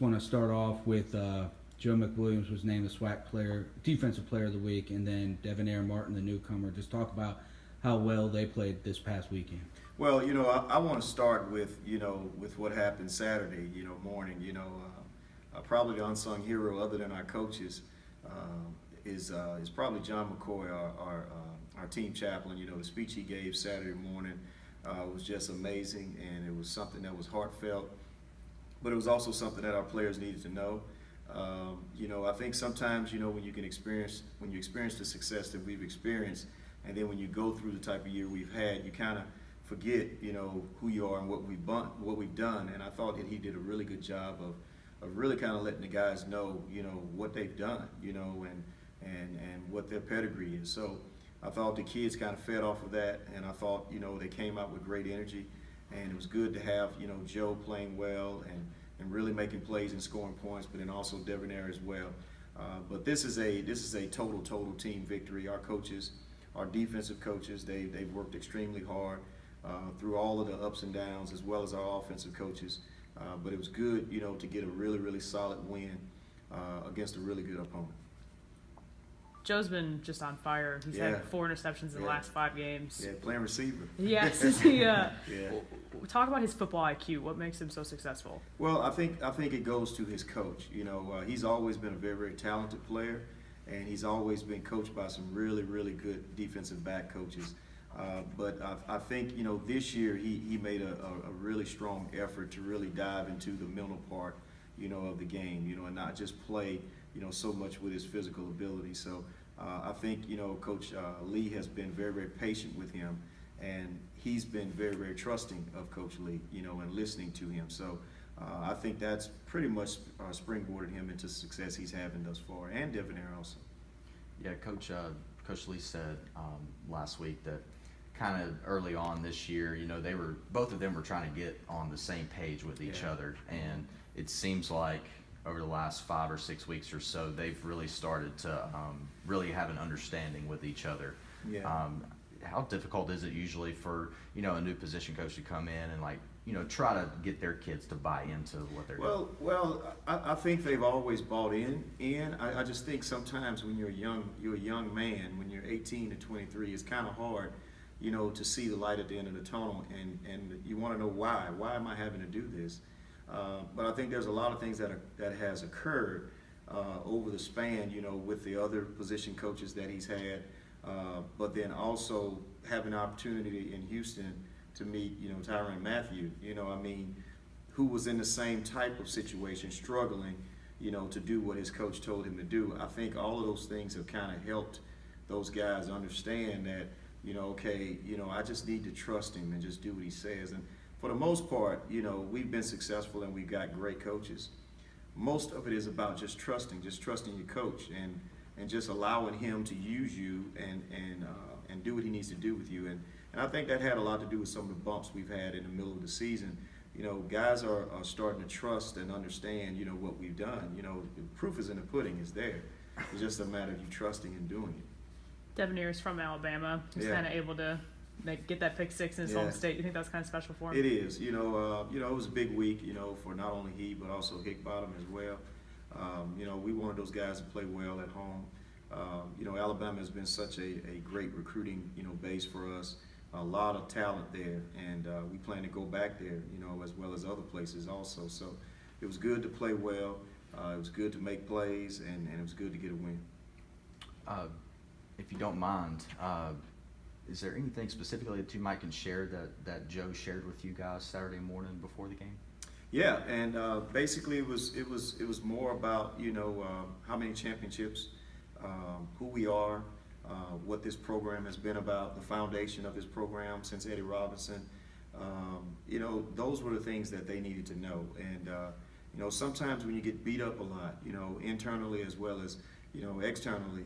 want to start off with Joe McWilliams was named the Defensive Player of the Week, and then Devonair Martin, the newcomer. Just talk about how well they played this past weekend. Well, I want to start with with what happened Saturday, morning. Probably the unsung hero, other than our coaches, is probably John McCoy, our team chaplain. The speech he gave Saturday morning was just amazing, and it was something that was heartfelt, but it was also something that our players needed to know. I think sometimes when you experience the success that we've experienced, and then when you go through the type of year we've had, you kind of forget who you are and what we've done. And I thought that he did a really good job of really kind of letting the guys know what they've done, and what their pedigree is. So I thought the kids kind of fed off of that, and I thought they came out with great energy, and it was good to have Joe playing well and really making plays and scoring points, but then also Devonair as well. But this is a total team victory. Our coaches, our defensive coaches, they've worked extremely hard through all of the ups and downs, as well as our offensive coaches. But it was good, to get a really solid win against a really good opponent. Joe's been just on fire. He's had 4 interceptions in the last 5 games. Yeah, playing receiver. Yes. Talk about his football IQ. What makes him so successful? Well, I think it goes to his coach. He's always been a very talented player, and he's always been coached by some really good defensive back coaches. But I think this year he made a really strong effort to really dive into the mental part of the game, and not just play so much with his physical ability. So I think Coach Lee has been very patient with him, and he's been very trusting of Coach Lee, and listening to him. So I think that's pretty much springboarded him into success he's having thus far, and Devonair also. Yeah, Coach Lee said last week that kind of early on this year, both of them were trying to get on the same page with each other, and it seems like over the last 5 or 6 weeks or so, they've really started to really have an understanding with each other. Yeah. How difficult is it usually for a new position coach to come in and try to get their kids to buy into what they're doing? Well, I think they've always bought in. I just think sometimes when you're a young man, when you're 18 to 23, it's kind of hard, to see the light at the end of the tunnel, and you want to know why. Why am I having to do this? But I think there's a lot of things that has occurred over the span, with the other position coaches that he's had, but then also having an opportunity in Houston to meet, Tyrann Mathieu, who was in the same type of situation, struggling, to do what his coach told him to do. I think all of those things have kind of helped those guys understand that, I just need to trust him and just do what he says. And for the most part, we've been successful and we've got great coaches. Most of it is about just trusting your coach and just allowing him to use you and do what he needs to do with you. And I think that had a lot to do with some of the bumps we've had in the middle of the season. Guys are starting to trust and understand, what we've done. The proof is in the pudding, is there. It's just a matter of you trusting and doing it. Devonair is from Alabama. He's kind of able to get that pick 6 in his home state. You think that's kind of special for him? It is. It was a big week, for not only he but also Hickbottom as well. We wanted those guys to play well at home. Alabama has been such a great recruiting, base for us. A lot of talent there, and we plan to go back there, as well as other places also. So it was good to play well. It was good to make plays, and it was good to get a win. If you don't mind, is there anything specifically that you might can share that Joe shared with you guys Saturday morning before the game? Yeah, and basically it was more about how many championships, who we are, what this program has been about, the foundation of this program since Eddie Robinson. Those were the things that they needed to know. And sometimes when you get beat up a lot, internally as well as externally,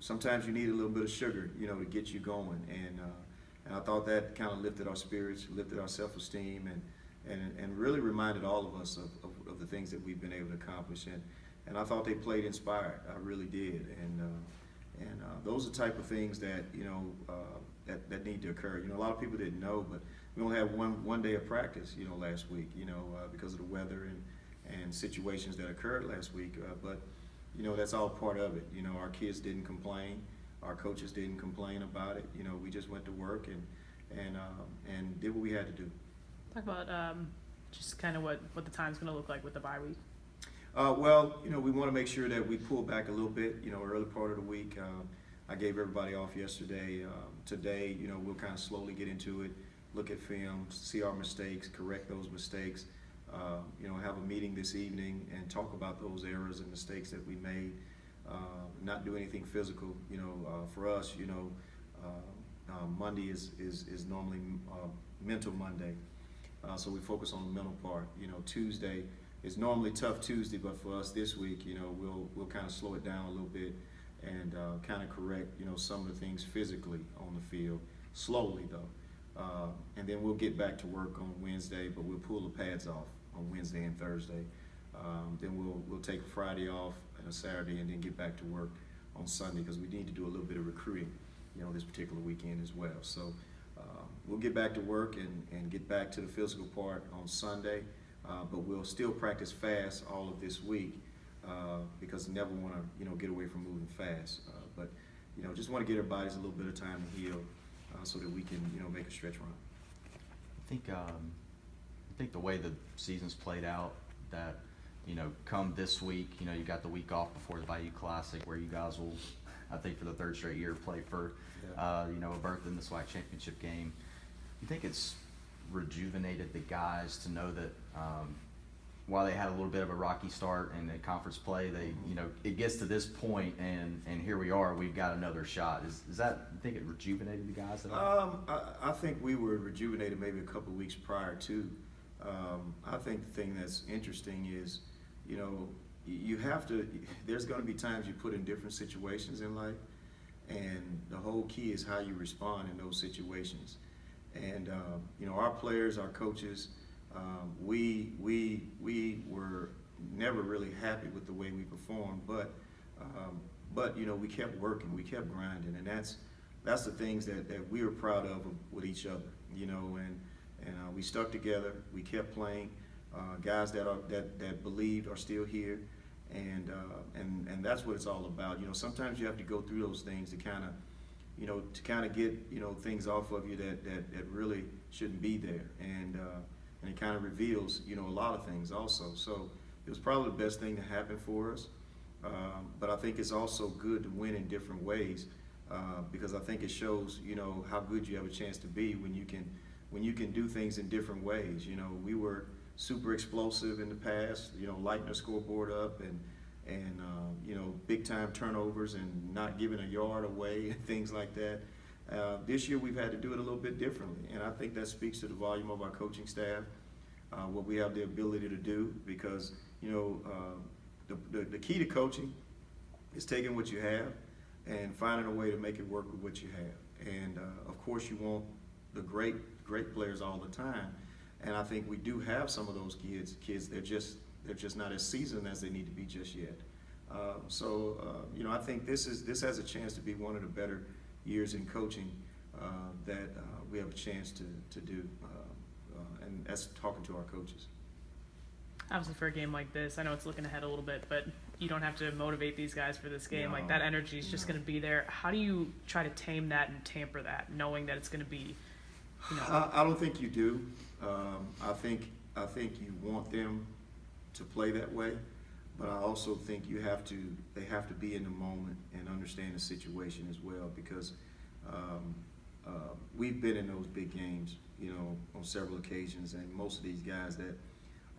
sometimes you need a little bit of sugar, to get you going. And I thought that kind of lifted our spirits, lifted our self-esteem, and really reminded all of us of the things that we've been able to accomplish. And I thought they played inspired. I really did. And those are the type of things that that need to occur. A lot of people didn't know, but we only had one day of practice, last week, because of the weather and situations that occurred last week. But that's all part of it. Our kids didn't complain, our coaches didn't complain about it. We just went to work and did what we had to do. Talk about just kind of what the time's going to look like with the bye week. Well, we want to make sure that we pull back a little bit. Early part of the week. I gave everybody off yesterday. Today, we'll kind of slowly get into it, look at film, see our mistakes, correct those mistakes. Have a meeting this evening and talk about those errors and mistakes that we made. Not do anything physical. For us, Monday is normally mental Monday, so we focus on the mental part. Tuesday is normally tough Tuesday, but for us this week, we'll kind of slow it down a little bit and kind of correct, some of the things physically on the field, slowly though. And then we'll get back to work on Wednesday, but we'll pull the pads off on Wednesday and Thursday. Then we'll take Friday off and a Saturday, and then get back to work on Sunday because we need to do a little bit of recruiting, this particular weekend as well. So we'll get back to work and get back to the physical part on Sunday, but we'll still practice fast all of this week because we never want to, get away from moving fast. But just want to get our bodies a little bit of time to heal so that we can, make a stretch run. I think the way the season's played out, that come this week, you got the week off before the Bayou Classic, where you guys will, I think for the third straight year, play for a berth in the SWAC championship game. You think it's rejuvenated the guys to know that while they had a little bit of a rocky start in the conference play, they it gets to this point and here we are, we've got another shot. Is that, you think it rejuvenated the guys at all? I think we were rejuvenated maybe a couple of weeks prior to. I think the thing that's interesting is, you have to, there's going to be times you put in different situations in life, and the whole key is how you respond in those situations. And our players, our coaches, we were never really happy with the way we performed, but we kept working, we kept grinding, and that's the things that we were proud of with each other, and we stuck together, we kept playing. Guys that believed are still here, and that's what it's all about. Sometimes you have to go through those things to kind of get things off of you that really shouldn't be there, and it kind of reveals a lot of things also. So it was probably the best thing to happen for us, but I think it's also good to win in different ways because I think it shows how good you have a chance to be when you can do things in different ways. We were super explosive in the past, lighting the scoreboard up and big time turnovers and not giving a yard away and things like that. This year we've had to do it a little bit differently, and I think that speaks to the volume of our coaching staff, what we have the ability to do, because the key to coaching is taking what you have and finding a way to make it work with what you have. And of course you want the great players all the time, and I think we do have some of those kids they're just not as seasoned as they need to be just yet. I think this has a chance to be one of the better years in coaching that we have a chance to do, and that's talking to our coaches. Obviously, for a game like this, I know it's looking ahead a little bit, but you don't have to motivate these guys for this game. Like, that energy is just going to be there. How do you try to tame that and tamper that, knowing that it's going to be, I don't think you do. I think you want them to play that way, but I also think they have to be in the moment and understand the situation as well, because we've been in those big games, on several occasions, and most of these guys that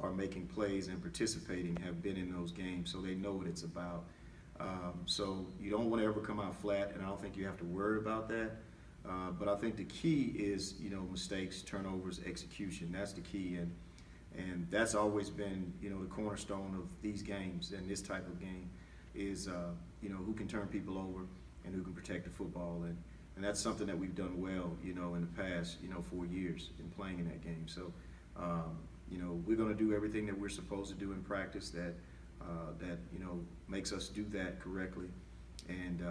are making plays and participating have been in those games, so they know what it's about. So you don't want to ever come out flat, and I don't think you have to worry about that. But I think the key is, mistakes, turnovers, execution. That's the key, and that's always been, the cornerstone of these games and this type of game is, who can turn people over and who can protect the football, and that's something that we've done well, in the past, 4 years in playing in that game. So, we're going to do everything that we're supposed to do in practice that makes us do that correctly. And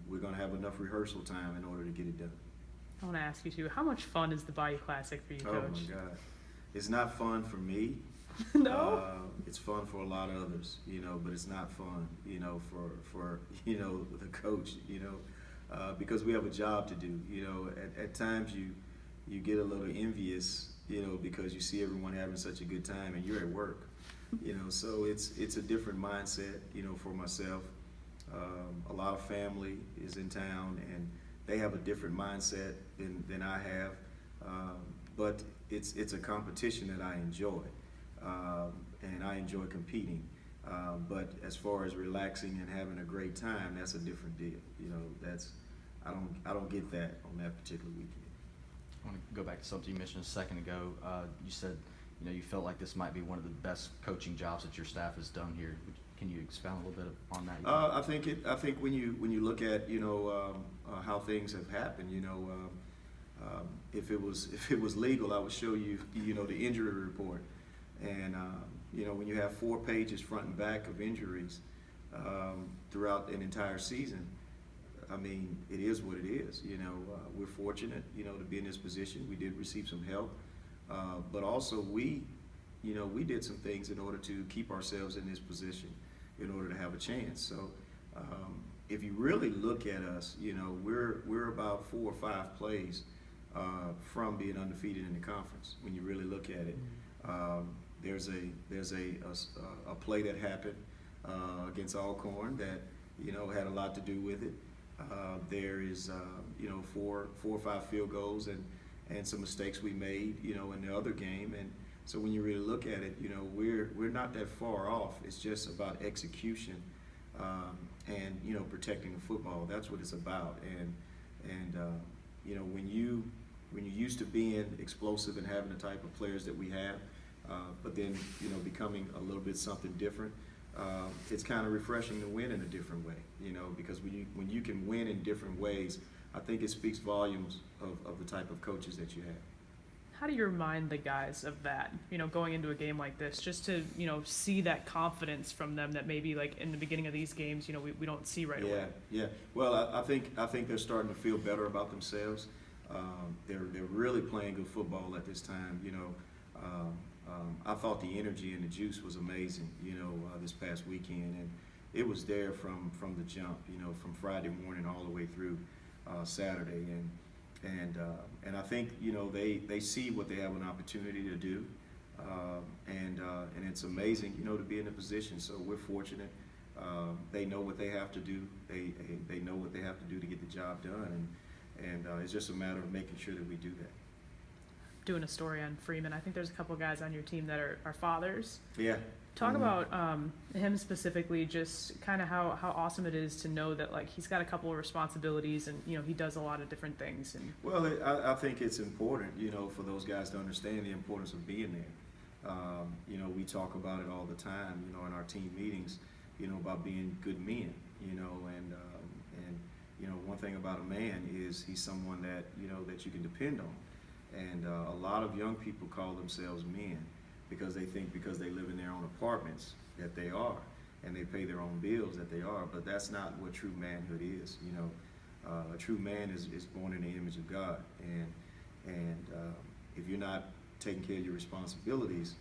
we're going to have enough rehearsal time in order to get it done. I want to ask you too, how much fun is the Bayou Classic for you, Coach? Oh my God. It's not fun for me. No. It's fun for a lot of others, but it's not fun, for the coach, because we have a job to do. At times you get a little envious, because you see everyone having such a good time and you're at work, so it's a different mindset, for myself. A lot of family is in town and they have a different mindset than I have, but it's a competition that I enjoy, and I enjoy competing. But as far as relaxing and having a great time, that's a different deal. I don't get that on that particular weekend. I want to go back to something you mentioned a second ago. You said, you felt like this might be one of the best coaching jobs that your staff has done here. Can you expound a little bit on that? I think when you look at how things have happened, if it was legal, I would show you the injury report, and when you have 4 pages front and back of injuries throughout an entire season, I mean, it is what it is. We're fortunate to be in this position. We did receive some help, but also we did some things in order to keep ourselves in this position, in order to have a chance. So if you really look at us, we're about 4 or 5 plays from being undefeated in the conference. When you really look at it, there's a play that happened against Alcorn that had a lot to do with it. There is 4 or 5 field goals and some mistakes we made in the other game. And so when you really look at it, we're not that far off. It's just about execution and protecting the football. That's what it's about. And when you're used to being explosive and having the type of players that we have, but then becoming a little bit something different, it's kind of refreshing to win in a different way. Because when you can win in different ways, I think it speaks volumes of the type of coaches that you have. How do you remind the guys of that, going into a game like this, just to, see that confidence from them that maybe like in the beginning of these games, we don't see right away? Yeah. Well, I think they're starting to feel better about themselves. They're really playing good football at this time. I thought the energy and the juice was amazing, this past weekend, and it was there from the jump, from Friday morning all the way through Saturday, and I think they see what they have an opportunity to do, and it's amazing to be in a position. So we're fortunate. They know what they have to do. They know what they have to do to get the job done, and it's just a matter of making sure that we do that. Doing a story on Freeman, I think there's a couple of guys on your team that are fathers. Yeah. Talk about him specifically, just kind of how awesome it is to know that like he's got a couple of responsibilities and he does a lot of different things. And well, I think it's important for those guys to understand the importance of being there. We talk about it all the time in our team meetings about being good men, and one thing about a man is he's someone that that you can depend on. And a lot of young people call themselves men because they think because they live in their own apartments that they are, and they pay their own bills that they are. But that's not what true manhood is. A true man is born in the image of God, and if you're not taking care of your responsibilities,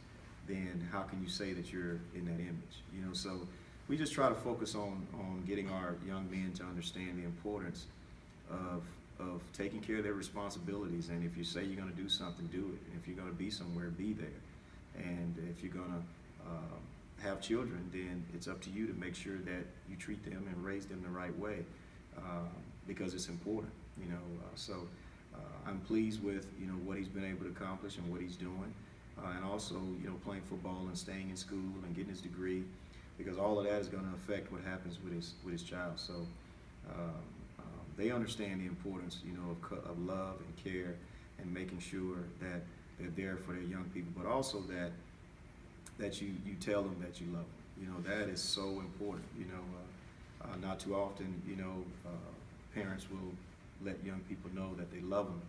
then how can you say that you're in that image? So we just try to focus on getting our young men to understand the importance of taking care of their responsibilities. And if you say you're going to do something, do it. And if you're going to be somewhere, be there. And if you're going to have children, then it's up to you to make sure that you treat them and raise them the right way, because it's important. So I'm pleased with what he's been able to accomplish and what he's doing, and also playing football and staying in school and getting his degree, because all of that is going to affect what happens with his child. So they understand the importance, of love and care and making sure that they're there for their young people, but also that you tell them that you love them. That is so important. Not too often, parents will let young people know that they love them,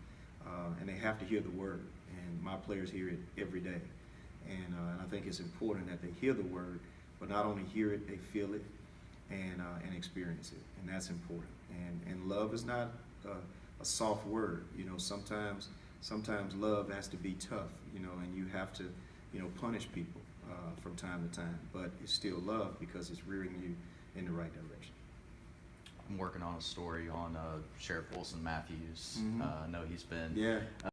and they have to hear the word. And my players hear it every day, and I think it's important that they hear the word, but not only hear it, they feel it and experience it, and that's important. And love is not a soft word. Sometimes love has to be tough. And you have to punish people from time to time, but it's still love because it's rearing you in the right direction. I'm working on a story on Sheriff Wilson Matthews. Mhm. I know he's been Yeah.